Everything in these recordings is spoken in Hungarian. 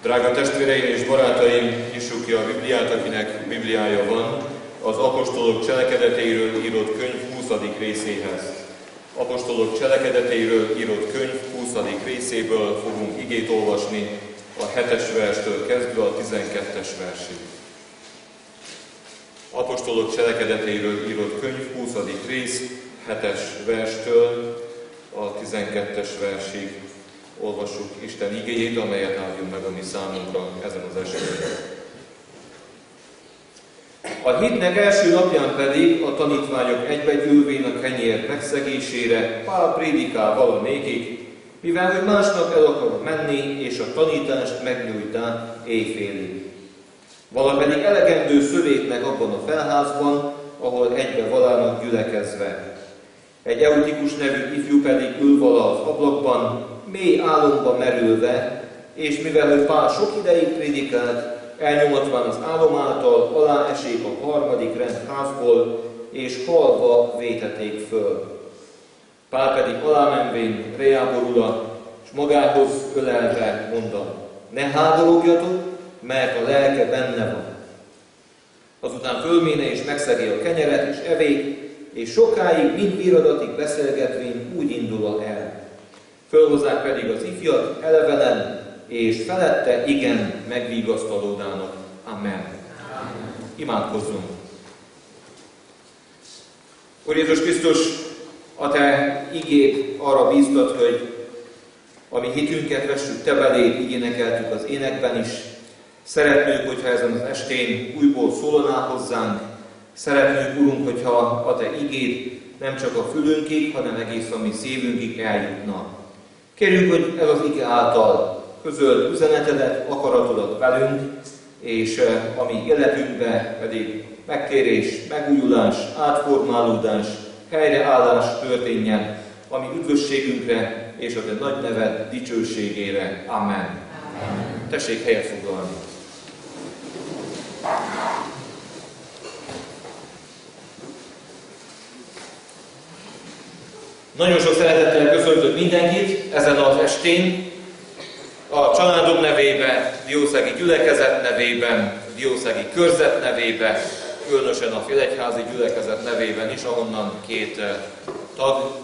Drága testvéreim és barátaim, nyissuk ki a Bibliát, akinek Bibliája van, az apostolok cselekedeteiről írott könyv 20. részéhez. Apostolok cselekedeteiről írott könyv 20. részéből fogunk igét olvasni a 7-es verstől kezdve a 12-es versig. Apostolok cselekedeteiről írott könyv 20. rész 7-es verstől a 12-es versig olvassuk Isten igéjét, amelyet áldjon meg a mi számunkra ezen az estén. A hétnek első napján pedig a tanítványok egybegyűlvén a kenyér megszegésére Pál prédikál valanékig, mivel hogy másnap el akar menni, és a tanítást megnyújtá éjfélig. Vala pedig elegendő szövétnek abban a felházban, ahol egybe valának gyülekezve. Egy Eutikus nevű ifjú pedig ül vala az ablakban, mély álomba merülve, és mivel hogy Pál sok ideig prédikált, elnyomatván az álom által alá esik a harmadik rend házból, és halva véteték föl. Pál pedig alámenvén reáborula, és magához ölelve mondta: ne háborogjatok, mert a lelke benne van. Azután fölméne és megszegé a kenyeret, és evék, és sokáig, mind viradatig beszélgetvén úgy indul el. Fölhozzák pedig az ifjat elevelen, és felette igen megvigasztalódának. Amen. Imádkozzunk. Úr Jézus Krisztus, a Te igéd arra bíztat, hogy a mi hitünket vessük Te beléd, így énekeltük az énekben is. Szeretnénk, hogyha ezen az estén újból szólanál hozzánk. Szeretnénk, Urunk, hogyha a Te igéd nem csak a fülünkig, hanem egész a mi szívünkig eljutna. Kérjük, hogy ez az ige által közöld üzenetedet, akaratodat velünk, és a mi életünkbe pedig megtérés, megújulás, átformálódás, helyreállás történjen a mi üdvösségünkre és a Te nagy neved dicsőségére. Amen. Tessék helyet foglalni. Nagyon sok szeretettel köszöntök mindenkit ezen az estén, a családom nevében, diószegi gyülekezet nevében, diószegi körzet nevében, különösen a félegyházi gyülekezet nevében is, ahonnan két tag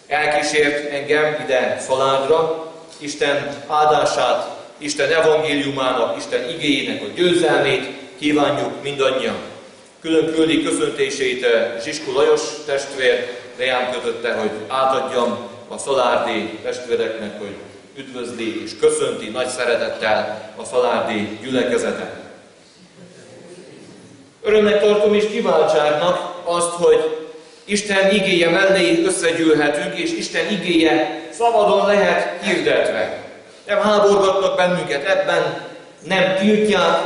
elkísért engem ide Szaládra. Isten áldását, Isten evangéliumának, Isten igéjének a győzelmét kívánjuk mindannyian. Külön küldi köszöntését Zsiskó Lajos testvér rám kötötte, hogy átadjam a szalárdi testvéreknek, hogy üdvözli és köszönti nagy szeretettel a szalárdi gyülekezetet. Örömnek tartom és kiváltságnak azt, hogy Isten igéje mellé összegyűlhetünk, és Isten igéje szabadon lehet hirdetve. Nem háborgatnak bennünket ebben, nem tiltják,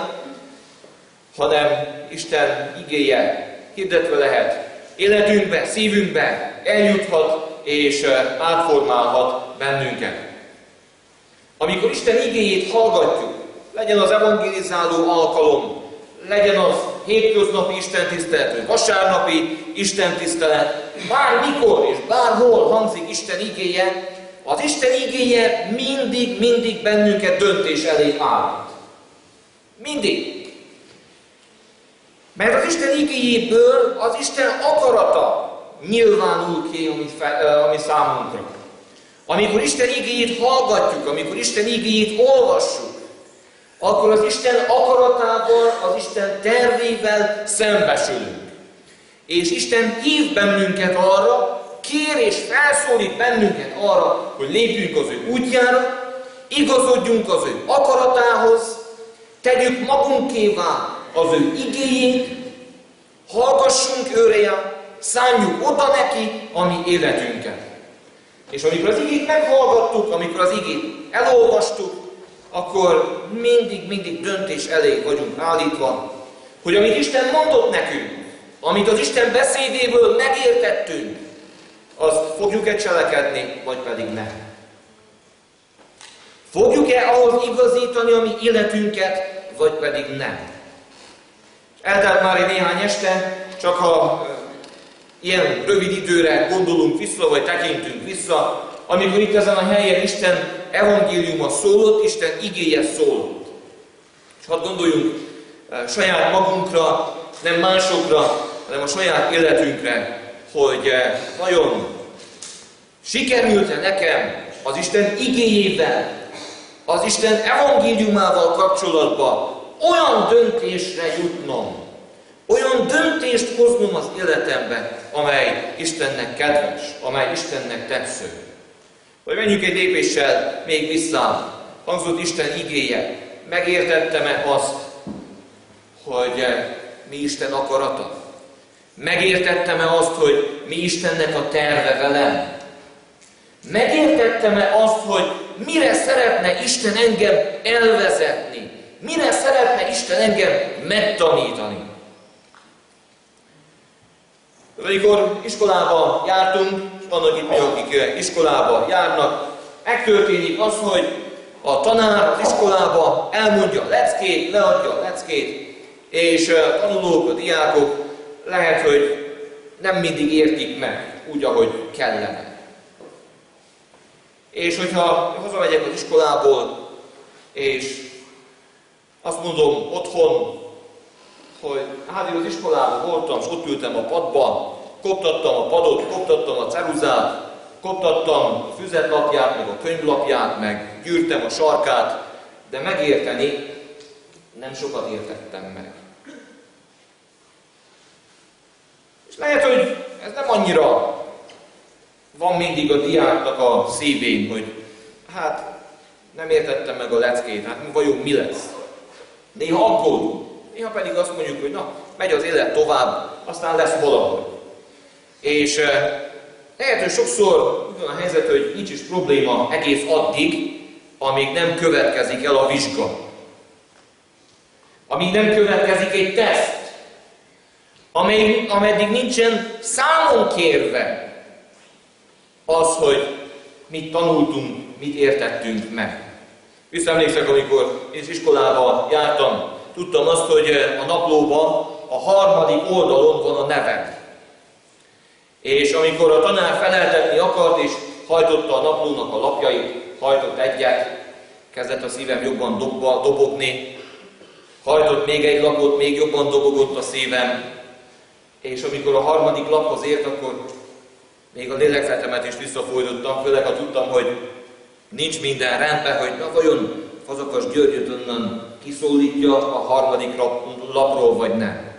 hanem Isten igéje hirdetve lehet életünkbe, szívünkbe, eljuthat és átformálhat bennünket. Amikor Isten igéjét hallgatjuk, legyen az evangelizáló alkalom, legyen az hétköznapi istentisztelet, vasárnapi istentisztelet, bármikor és bárhol hangzik Isten igéje, az Isten igéje mindig bennünket döntés elé állít. Mindig. Mert az Isten igéjéből az Isten akarata nyilvánul ki a mi számunkra. Amikor Isten igéjét hallgatjuk, amikor Isten igéjét olvassuk, akkor az Isten akaratával, az Isten tervével szembesülünk. És Isten hív bennünket arra, kér és felszólít bennünket arra, hogy lépjünk az ő útjára, igazodjunk az ő akaratához, tegyük magunkévá az ő igéjét, hallgassunk őre, szánjuk oda neki a mi életünket. És amikor az igét meghallgattuk, amikor az igét elolvastuk, akkor mindig döntés elé vagyunk állítva, hogy amit Isten mondott nekünk, amit az Isten beszédéből megértettünk, azt fogjuk-e cselekedni, vagy pedig nem. Fogjuk-e ahhoz igazítani a mi életünket, vagy pedig nem. Eltelt már egy néhány este, csak ha ilyen rövid időre gondolunk vissza, vagy tekintünk vissza, amikor itt ezen a helyen Isten evangéliuma szólott, Isten igéje szólott. És hadd gondoljunk saját magunkra, nem másokra, hanem a saját életünkre, hogy vajon sikerült-e nekem az Isten igéjével, az Isten evangéliumával kapcsolatban olyan döntésre jutnom, olyan döntést hoznom az életembe, amely Istennek kedves, amely Istennek tetsző. Vagy menjünk egy lépéssel még vissza, hangzott Isten igéje, megértettem-e azt, hogy mi Isten akarata? Megértettem-e azt, hogy mi Istennek a terve velem? Megértettem-e azt, hogy mire szeretne Isten engem elvezetni? Mire szeretne Isten engem megtanítani? Amikor iskolába jártunk, és vannak itt még, akik iskolába járnak, megtörténik az, hogy a tanár az iskolába elmondja a leckét, leadja a leckét, és a tanulók, a diákok lehet, hogy nem mindig értik meg úgy, ahogy kellene. És hogyha hazamegyek az iskolából, és azt mondom otthon, hogy hát én az iskolában voltam, és ott ültem a padba, koptattam a padot, koptattam a ceruzát, koptattam a füzetlapját, meg a könyvlapját, meg gyűrtem a sarkát, de megérteni nem sokat értettem meg. És lehet, hogy ez nem annyira van mindig a diáknak a szívén, hogy hát nem értettem meg a leckét, hát vajon mi lesz? Néha aggódunk, néha pedig azt mondjuk, hogy na, megy az élet tovább, aztán lesz valahogy. És lehet, hogy sokszor van a helyzet, hogy nincs is probléma egész addig, amíg nem következik el a vizsga. Amíg nem következik egy teszt, ameddig nincsen számon kérve az, hogy mit tanultunk, mit értettünk meg. Visszaemlékszek, amikor én iskolába jártam, tudtam azt, hogy a naplóban a 3. oldalon van a nevem. És amikor a tanár feleltetni akart, és hajtotta a naplónak a lapjait, hajtott egyet, kezdett a szívem jobban dobogni, hajtott még egy lapot, még jobban dobogott a szívem, és amikor a 3. laphoz ért, akkor még a lélegzetemet is visszafordítottam, főleg ha tudtam, hogy nincs minden rendben, hogy na vajon Fazakas Györgyöt onnan kiszólítja a 3. lapról, vagy nem.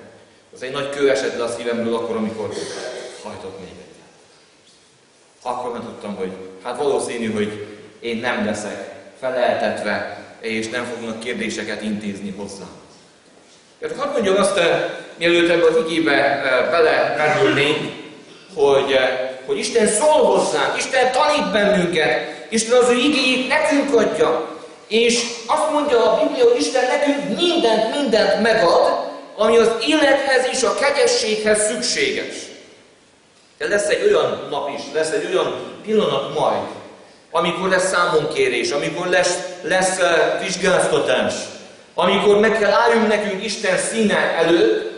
Az egy nagy kő esett le a szívemről akkor, amikor hajtott még egyet. Akkor már tudtam, hogy hát valószínű, hogy én nem leszek feleltetve, és nem fognak kérdéseket intézni hozzám. Tehát hadd mondjam azt, mielőtt ebbe az igébe belemerülnénk, hogy Isten szól hozzánk, Isten tanít bennünket, Isten az ő igéjét nekünk adja, és azt mondja a Biblia, hogy Isten nekünk mindent megad, ami az élethez és a kegyességhez szükséges. De lesz egy olyan nap is, lesz egy olyan pillanat majd, amikor lesz számonkérés, amikor lesz vizsgáztatás, amikor meg kell álljunk nekünk Isten színe előtt,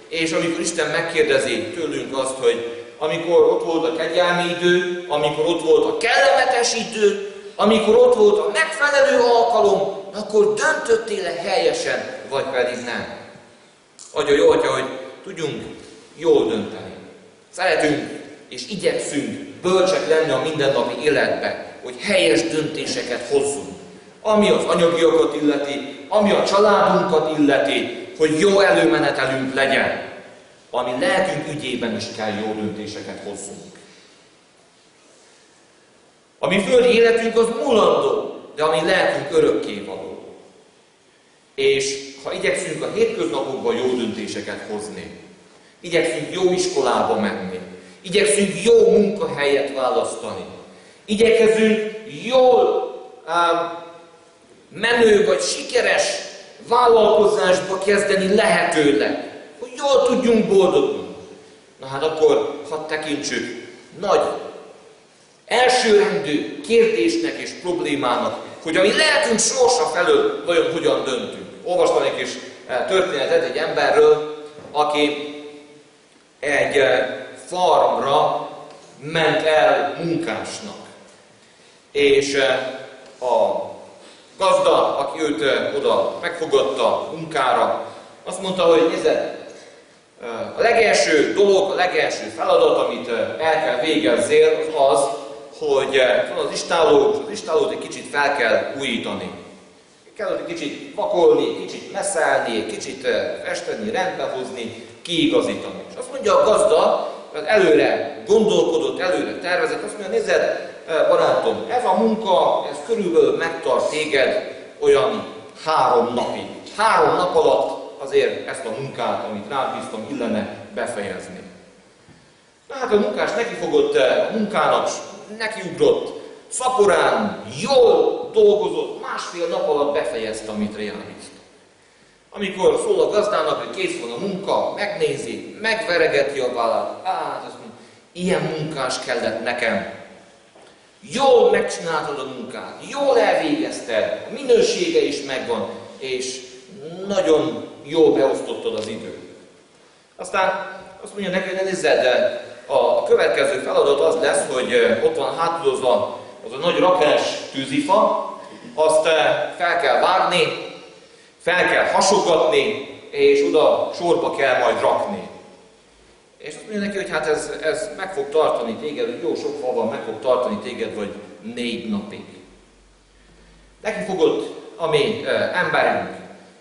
és amikor Isten megkérdezi tőlünk azt, hogy amikor ott volt a kegyelmi idő, amikor ott volt a kellemetes idő, amikor ott volt a megfelelő alkalom, akkor döntöttél-e helyesen, vagy pedig nem. Adja jó, Atya, hogy tudjunk jól dönteni. Szeretünk és igyekszünk bölcsek lenni a mindennapi életben, hogy helyes döntéseket hozzunk. Ami az anyagiakat illeti, ami a családunkat illeti, hogy jó előmenetelünk legyen. Ami lelkünk ügyében is kell jó döntéseket hozzunk. A mi földi életünk az múlandó, de a mi lelkünk örökkévaló. És ha igyekszünk a hétköznapokban jó döntéseket hozni, igyekszünk jó iskolába menni, igyekszünk jó munkahelyet választani, igyekezünk jól menő vagy sikeres vállalkozásba kezdeni lehetőleg, hogy jól tudjunk boldogulni. Na hát akkor hadd tekintsük nagy, elsőrendű kérdésnek és problémának, hogy a mi lelkünk sorsa felől vajon hogyan döntünk. Olvastam egy kis történetet egy emberről, aki egy farmra ment el munkásnak. És a gazda, aki őt oda megfogadta munkára, azt mondta, hogy nézd, a legelső dolog, a legelső feladat, amit el kell végezzél, az, hogy az istállót egy kicsit fel kell újítani. Kell egy kicsit vakolni, kicsit messzelni, egy kicsit festeni, rendbehozni, kiigazítani. És azt mondja a gazda, előre gondolkodott, előre tervezett, azt mondja, nézd, barátom, ez a munka, ez körülbelül megtart téged olyan 3 napig. 3 nap alatt azért ezt a munkát, amit rám bíztam, illene befejezni. Na hát a munkás nekifogott a munkának, nekiugrott, szaporán, jól dolgozott, 1,5 nap alatt befejezte, amit rám bíztam. Amikor szól a gazdának, hogy kész van a munka, megnézi, megveregeti a vállát, azt mondja, ilyen munkás kellett nekem. Jól megcsináltad a munkát, jól elvégezted, a minősége is megvan, és nagyon jól beosztottad az időt. Aztán azt mondja neki, hogy nézzed, a következő feladat az lesz, hogy ott van hátul az a nagy rakás tűzifa, azt fel kell várni, fel kell hasogatni, és oda sorba kell majd rakni. És azt mondja neki, hogy hát ez meg fog tartani téged, jó sok falban meg fog tartani téged, vagy 4 napig. Neki fogott a mi emberünk,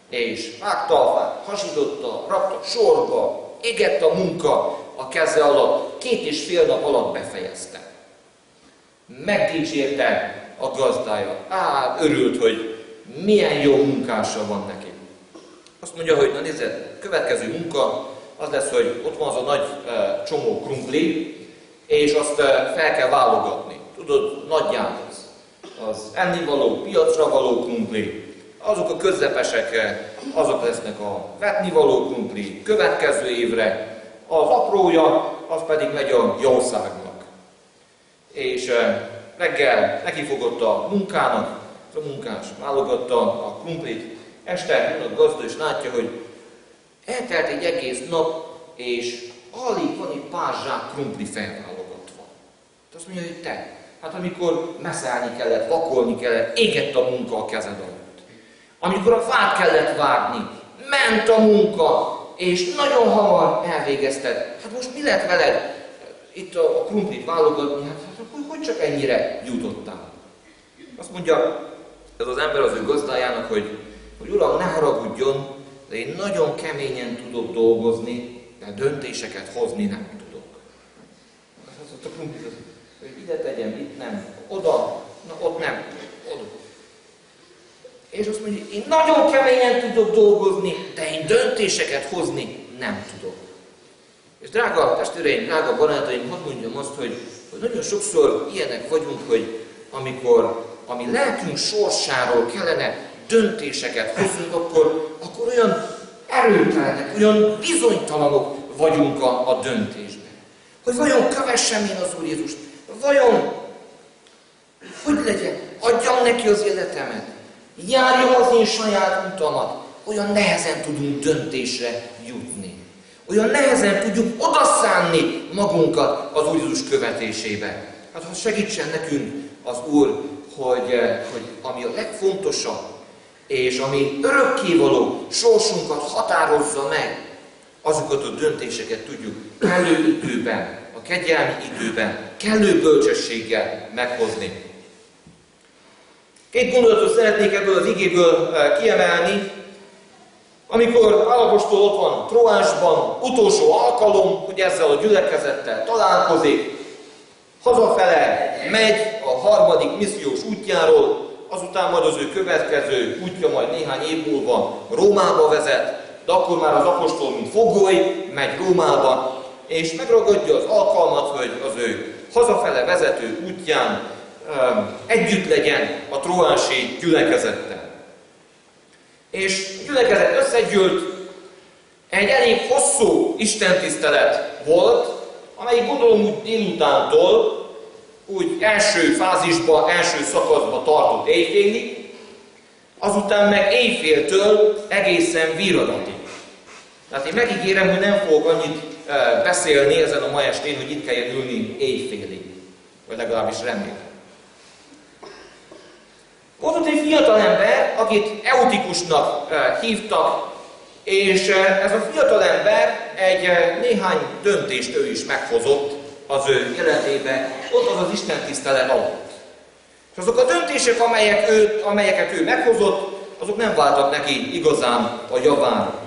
és vágta a fát, hasította, rakta sorba, égett a munka a keze alatt, 2,5 nap alatt befejezte. Megdicsérte a gazdája. Örült, hogy milyen jó munkása van neki. Azt mondja, hogy na nézd, következő munka az lesz, hogy ott van az a nagy csomó krumpli, és azt fel kell válogatni. Tudod, nagyjából az ennivaló, piacra való krumpli, azok a közepesek, azok lesznek a vetnivaló krumpli, következő évre, az aprója, az pedig megy a jószágnak. És reggel nekifogott a munkának, a munkás válogatta a krumplit, este jön a gazda és látja, hogy eltelt egy egész nap, és alig van egy pár zsák krumpli felválogatva. Azt mondja, hogy te, hát amikor messzelni kellett, vakolni kellett, égett a munka a kezed alatt. Amikor a fát kellett vágni, ment a munka, és nagyon hamar elvégezted. Hát most mi lett veled? Itt a krumplit válogatni, hát hogy csak ennyire jutottál? Azt mondja ez az ember az ő gazdájának, hogy uram, ne haragudjon, de én nagyon keményen tudok dolgozni, de döntéseket hozni nem tudok. Azt a krumplit, hogy ide tegyem, itt nem, oda, na ott nem, oda. És azt mondja, én nagyon keményen tudok dolgozni, de én döntéseket hozni nem tudok. És drága testvéreim, drága barátaim, hadd mondjam azt, hogy nagyon sokszor ilyenek vagyunk, hogy amikor a mi lelkünk sorsáról kellene döntéseket hozzunk, akkor olyan erőtelenek, olyan bizonytalanok vagyunk a döntésben. Hogy vajon kövessem én az Úr Jézust? Vajon, hogy legyen? Adjam neki az életemet? Járjam az én saját utamat? Olyan nehezen tudunk döntésre jutni. Olyan nehezen tudjuk odaszánni magunkat az Úr Jézus követésébe. Hát ha segítsen nekünk az Úr, hogy ami a legfontosabb, és ami örökkévaló sorsunkat határozza meg, azokat a döntéseket tudjuk kellő időben, a kegyelmi időben, kellő bölcsességgel meghozni. 2 gondolatot szeretnék ebből az igéből kiemelni. Amikor Pál apostol ott van Troásban, utolsó alkalom, hogy ezzel a gyülekezettel találkozik, hazafele megy a 3. missziós útjáról, azután majd az ő következő útja majd néhány év múlva Rómába vezet, de akkor már az apostol, mint fogoly, megy Rómába, és megragadja az alkalmat, hogy az ő hazafele vezető útján együtt legyen a troási gyülekezettel. És a gyülekezet összegyűlt, egy elég hosszú istentisztelet volt, amelyik gondolom úgy délutántól, úgy első fázisba, első szakaszba tartott éjfélig, azután meg éjféltől egészen viradatig. Tehát én megígérem, hogy nem fogok annyit beszélni ezen a ma estén, hogy itt kelljen ülni éjfélig. Vagy legalábbis remélem. Volt ott egy fiatalember, akit Eutikusnak hívtak, és ez a fiatalember egy néhány döntést ő is meghozott az ő életébe, ott az istentisztelet alatt. És azok a döntések, amelyeket ő meghozott, azok nem váltak neki igazán a javára.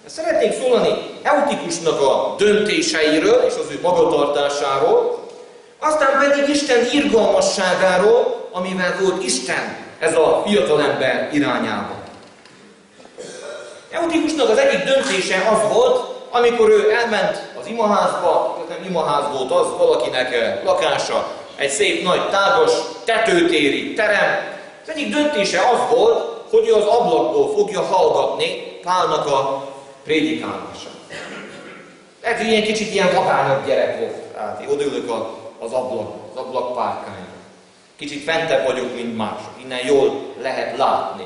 Szeretnék szólani Eutikusnak a döntéseiről és az ő magatartásáról, aztán pedig Isten irgalmasságáról, amivel volt Isten ez a fiatalember irányában. Eutikusnak az egyik döntése az volt, amikor ő elment az imaházba, nem imaház volt az, valakinek lakása, egy szép nagy tágas tetőtéri terem. Az egyik döntése az volt, hogy ő az ablakból fogja hallgatni Pálnak a prédikálását. Lehet, hogy ilyen kicsit ilyen vagányabb gyerek volt. Hát én odaülök az ablakpárkányra. Kicsit fentebb vagyok, mint mások. Innen jól lehet látni.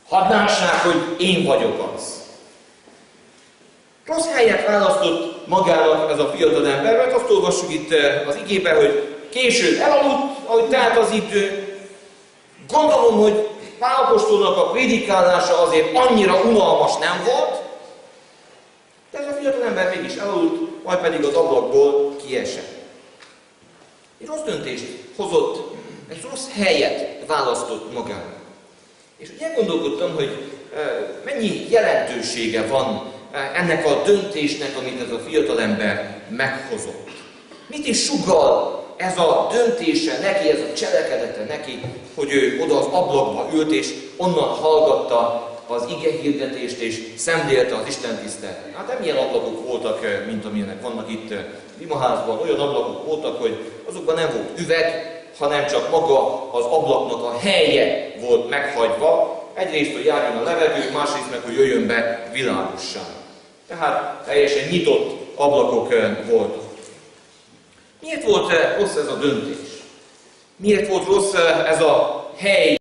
Hadd lássák, hogy én vagyok az. Rossz helyet választott magának ez a fiatalember, mert azt olvassuk itt az igében, hogy később elaludt, ahogy telt az idő. Gondolom, hogy Pál apostolnak a prédikálása azért annyira unalmas nem volt, de ez a fiatalember mégis elaludt, majd pedig az ablakból kiesett. Egy rossz döntést hozott, egy rossz helyet választott magának. És úgy elgondolkodtam, hogy mennyi jelentősége van ennek a döntésnek, amit ez a fiatalember meghozott. Mit is sugall ez a döntése neki, ez a cselekedete neki, hogy ő oda az ablakba ült, és onnan hallgatta az igehirdetést, és szemlélte az Isten tiszteletet. Hát nem ilyen ablakok voltak, mint amilyenek vannak itt imaházban, olyan ablakok voltak, hogy azokban nem volt üveg, hanem csak maga az ablaknak a helye volt meghagyva. Egyrészt, hogy járjon a levegő, másrészt meg, hogy jöjjön be világosság. Tehát teljesen nyitott ablakok voltak. Miért volt rossz ez a döntés? Miért volt rossz ez a hely?